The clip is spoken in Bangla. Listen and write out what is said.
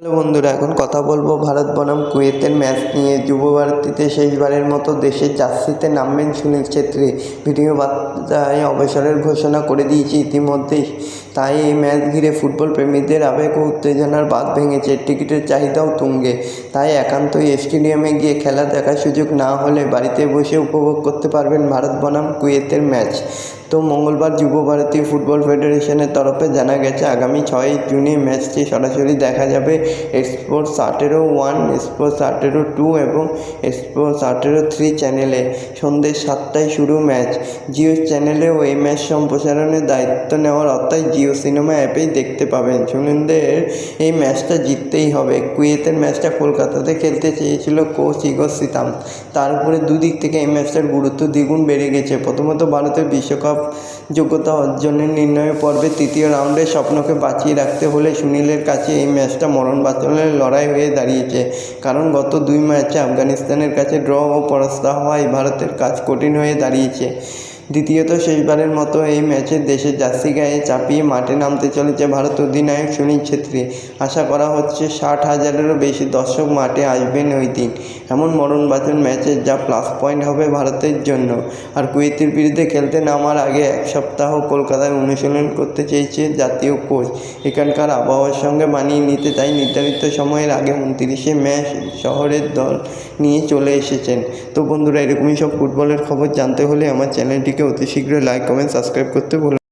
হ্যালো বন্ধুরা, এখন কথা বলবো ভারত বনাম কুয়েতের ম্যাচ নিয়ে। যুবভারতীতে শেষবারের মতো দেশের জার্সিতে নামবেন সুনীল ছেত্রী। ভিডিও বার্তায় অবসরের ঘোষণা করে দিয়েছে ইতিমধ্যেই। তাই এই ম্যাচ ঘিরে ফুটবল প্রেমীদের আবেগ ও উত্তেজনার বাঁধ ভেঙেছে। টিকিটের চাহিদাও তুঙ্গে। তাই একান্তই স্টেডিয়ামে গিয়ে খেলা দেখার সুযোগ না হলে বাড়িতে বসে উপভোগ করতে পারবেন ভারত বনাম কুয়েতের ম্যাচ। তো মঙ্গলবার যুবভারতী ফুটবল ফেডারেশনের তরফে জানা গেছে, আগামী 6 জুনে ম্যাচটি সরাসরি দেখা যাবে স্পোর্টস 18-1, স্পোর্টস 18-2 এবং স্পোর্টস 18-3 চ্যানেলে। সন্ধ্যে 7টায় শুরু ম্যাচ। জিও চ্যানেলেও এই ম্যাচ সম্প্রসারণের দায়িত্ব নেওয়ার অর্থাৎ জিও সিনেমা অ্যাপেই দেখতে পাবেন। সুনীলদের এই ম্যাচটা জিততেই হবে। কুয়েতের ম্যাচটা কলকাতাতে খেলতে চেয়েছিল কোচ ইগর সিতাম। তার উপরে দুদিক থেকে এই ম্যাচটার গুরুত্ব দ্বিগুণ বেড়ে গেছে। প্রথমত ভারতের বিশ্বকাপ যোগ্যতা অর্জনের নির্ণয় পর্বে তৃতীয় রাউন্ডের স্বপ্নকে বাঁচিয়ে রাখতে হলে সুনীলের কাছে এই ম্যাচটা মরণ বাঁচানোর লড়াই হয়ে দাঁড়িয়েছে। কারণ গত 2 ম্যাচে আফগানিস্তানের কাছে ড্র ও পরাস্ত হওয়ায় ভারতের কাজ কঠিন হয়ে দাঁড়িয়েছে। দ্বিতীয়ত, শেষবারের মতো এই ম্যাচে দেশের জার্সি গায়ে চাপিয়ে মাঠে নামতে চলেছে ভারত অধিনায়ক সুনীল ছেত্রী। আশা করা হচ্ছে 60,000-এরও বেশি দর্শক মাঠে আসবেন ওই দিন। এমন মরণবাচন ম্যাচে যা প্লাস পয়েন্ট হবে ভারতের জন্য। আর কুয়েতের বিরুদ্ধে খেলতে নামার আগে 1 সপ্তাহ কলকাতায় অনুশীলন করতে চেয়েছে জাতীয় কোচ। এখানকার আবহাওয়ার সঙ্গে মানিয়ে নিতে তাই নির্ধারিত সময়ের আগে 29শে মে শহরের দল নিয়ে চলে এসেছেন। তো বন্ধুরা, এরকমই সব ফুটবলের খবর জানতে হলে আমার চ্যানেলটিকে অতি শীঘ্রই লাইক, কমেন্ট, সাবস্ক্রাইব করতে ভুলবেন না।